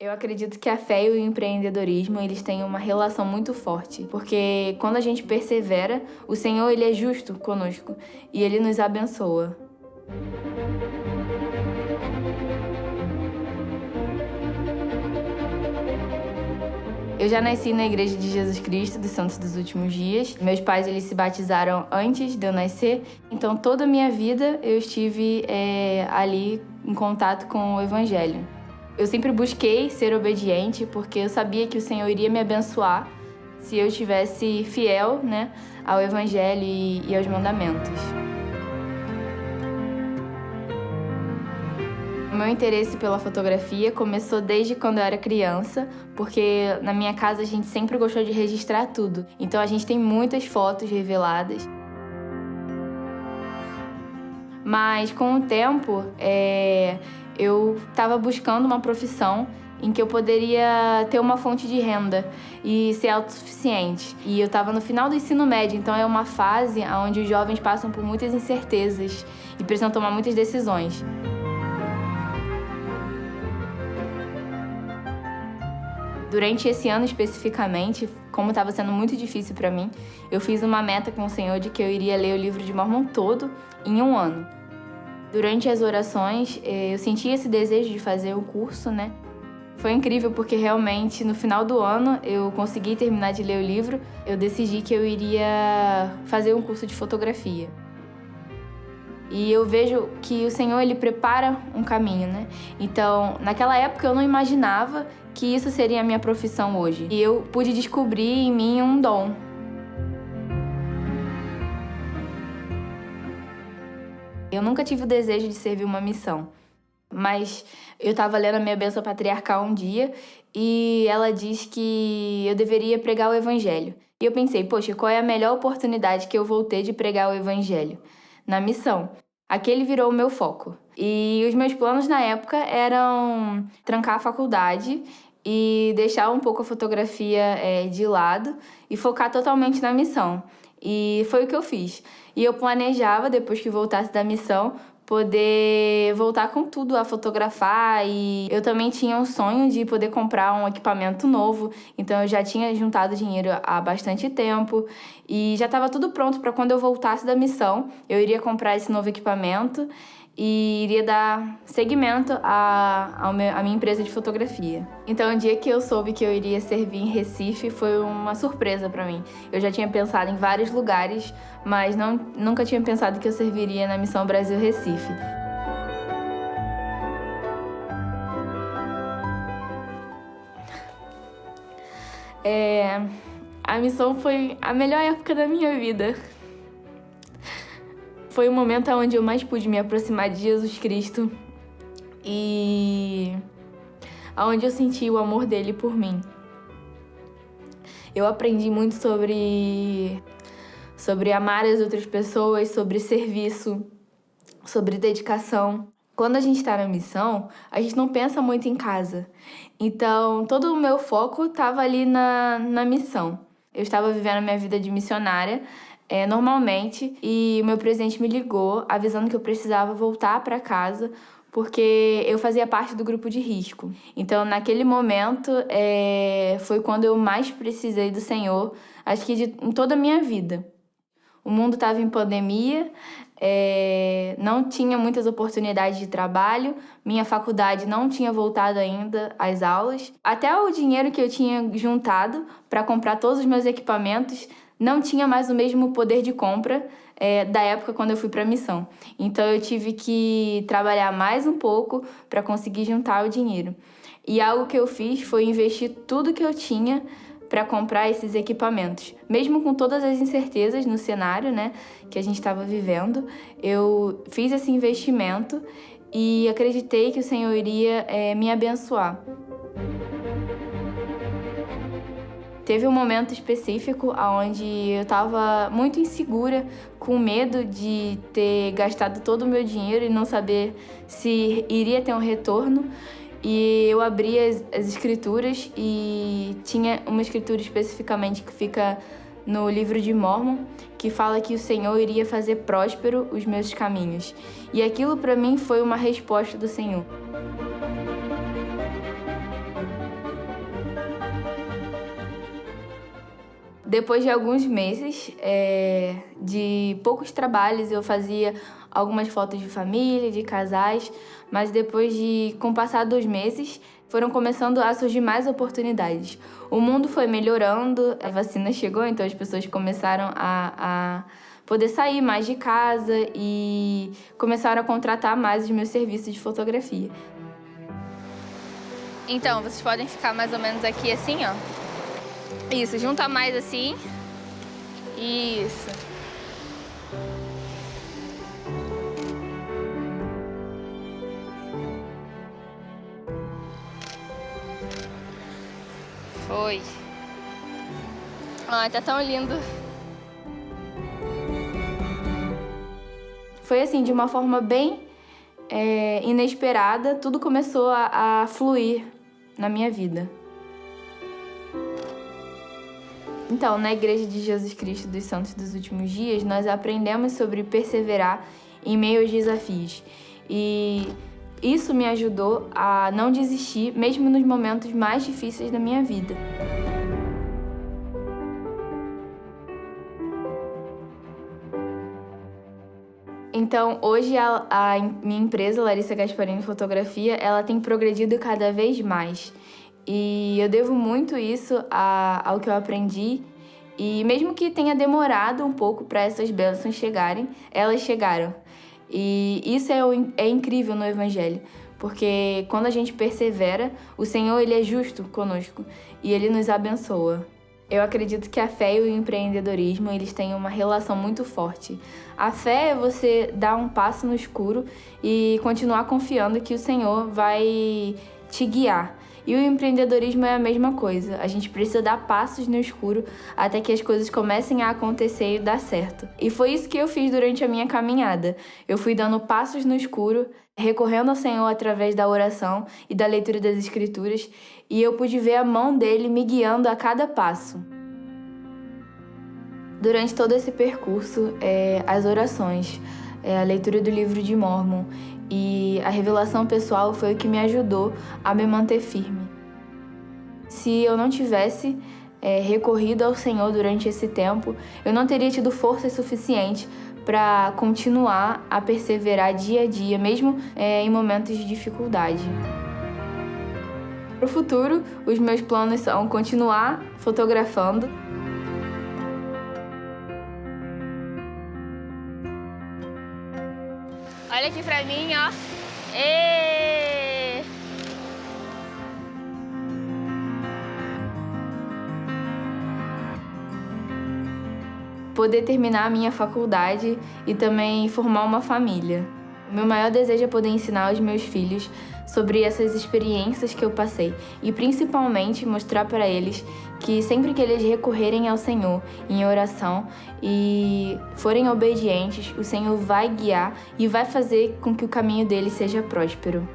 Eu acredito que a fé e o empreendedorismo, eles têm uma relação muito forte, porque quando a gente persevera, o Senhor, ele é justo conosco e ele nos abençoa. Eu já nasci na Igreja de Jesus Cristo dos Santos dos Últimos Dias. Meus pais, eles se batizaram antes de eu nascer, então toda a minha vida eu estive ali em contato com o Evangelho. Eu sempre busquei ser obediente porque eu sabia que o Senhor iria me abençoar se eu estivesse fiel, né, ao Evangelho e aos mandamentos. O meu interesse pela fotografia começou desde quando eu era criança, porque na minha casa a gente sempre gostou de registrar tudo. Então a gente tem muitas fotos reveladas. Mas com o tempo, eu estava buscando uma profissão em que eu poderia ter uma fonte de renda e ser autossuficiente. E eu estava no final do ensino médio, então é uma fase onde os jovens passam por muitas incertezas e precisam tomar muitas decisões. Durante esse ano especificamente, como estava sendo muito difícil para mim, eu fiz uma meta com o Senhor de que eu iria ler o livro de Mórmon todo em um ano. Durante as orações, eu senti esse desejo de fazer o curso, né? Foi incrível porque realmente no final do ano eu consegui terminar de ler o livro. Eu decidi que eu iria fazer um curso de fotografia. E eu vejo que o Senhor, ele prepara um caminho, né? Então, naquela época eu não imaginava que isso seria a minha profissão hoje. E eu pude descobrir em mim um dom. Eu nunca tive o desejo de servir uma missão, mas eu estava lendo a minha bênção patriarcal um dia e ela diz que eu deveria pregar o evangelho. E eu pensei, poxa, qual é a melhor oportunidade que eu vou ter de pregar o evangelho? Na missão. Aquele virou o meu foco. E os meus planos na época eram trancar a faculdade e deixar um pouco a fotografia de lado e focar totalmente na missão. E foi o que eu fiz. E eu planejava, depois que voltasse da missão, poder voltar com tudo a fotografar. E eu também tinha um sonho de poder comprar um equipamento novo. Então eu já tinha juntado dinheiro há bastante tempo. E já estava tudo pronto para quando eu voltasse da missão, eu iria comprar esse novo equipamento e iria dar seguimento à minha empresa de fotografia. Então, o dia que eu soube que eu iria servir em Recife foi uma surpresa para mim. Eu já tinha pensado em vários lugares, mas nunca tinha pensado que eu serviria na Missão Brasil Recife. A missão foi a melhor época da minha vida. Foi o momento onde eu mais pude me aproximar de Jesus Cristo e onde eu senti o amor dele por mim. Eu aprendi muito sobre amar as outras pessoas, sobre serviço, sobre dedicação. Quando a gente está na missão, a gente não pensa muito em casa. Então, todo o meu foco estava ali na missão. Eu estava vivendo a minha vida de missionária, normalmente, e o meu presidente me ligou avisando que eu precisava voltar para casa porque eu fazia parte do grupo de risco. Então, naquele momento, foi quando eu mais precisei do Senhor, acho que em toda a minha vida. O mundo estava em pandemia, não tinha muitas oportunidades de trabalho, minha faculdade não tinha voltado ainda às aulas. Até o dinheiro que eu tinha juntado para comprar todos os meus equipamentos não tinha mais o mesmo poder de compra da época quando eu fui para a missão. Então eu tive que trabalhar mais um pouco para conseguir juntar o dinheiro. E algo que eu fiz foi investir tudo que eu tinha para comprar esses equipamentos. Mesmo com todas as incertezas no cenário, né, que a gente estava vivendo, eu fiz esse investimento e acreditei que o Senhor iria me abençoar. Teve um momento específico onde eu estava muito insegura, com medo de ter gastado todo o meu dinheiro e não saber se iria ter um retorno. E eu abri as escrituras e tinha uma escritura especificamente que fica no livro de Mórmon, que fala que o Senhor iria fazer próspero os meus caminhos. E aquilo para mim foi uma resposta do Senhor. Depois de alguns meses, de poucos trabalhos, eu fazia algumas fotos de família, de casais, mas com o passar dos meses, foram começando a surgir mais oportunidades. O mundo foi melhorando, a vacina chegou, então as pessoas começaram a poder sair mais de casa e começaram a contratar mais os meus serviços de fotografia. Então, vocês podem ficar mais ou menos aqui assim, ó. Isso, junta mais assim. Isso. Foi. Ai, tá tão lindo. Foi assim, de uma forma bem inesperada, tudo começou a fluir na minha vida. Então, na Igreja de Jesus Cristo dos Santos dos Últimos Dias, nós aprendemos sobre perseverar em meio aos desafios. E isso me ajudou a não desistir, mesmo nos momentos mais difíceis da minha vida. Então, hoje a minha empresa, Larissa Gasparini Fotografia, ela tem progredido cada vez mais. E eu devo muito isso ao que eu aprendi. E mesmo que tenha demorado um pouco para essas bênçãos chegarem, elas chegaram. E isso é incrível no Evangelho, porque quando a gente persevera, o Senhor ele é justo conosco e Ele nos abençoa. Eu acredito que a fé e o empreendedorismo eles têm uma relação muito forte. A fé é você dar um passo no escuro e continuar confiando que o Senhor vai te guiar. E o empreendedorismo é a mesma coisa. A gente precisa dar passos no escuro até que as coisas comecem a acontecer e dar certo. E foi isso que eu fiz durante a minha caminhada. Eu fui dando passos no escuro, recorrendo ao Senhor através da oração e da leitura das Escrituras, e eu pude ver a mão dele me guiando a cada passo. Durante todo esse percurso, as orações, a leitura do livro de Mórmon e a revelação pessoal foi o que me ajudou a me manter firme. Se eu não tivesse recorrido ao Senhor durante esse tempo, eu não teria tido força suficiente para continuar a perseverar dia a dia, mesmo em momentos de dificuldade. Para o futuro, os meus planos são continuar fotografando. Olha aqui pra mim, ó. Êêêê! Poder terminar a minha faculdade e também formar uma família. O meu maior desejo é poder ensinar aos meus filhos sobre essas experiências que eu passei e principalmente mostrar para eles que sempre que eles recorrerem ao Senhor em oração e forem obedientes, o Senhor vai guiar e vai fazer com que o caminho deles seja próspero.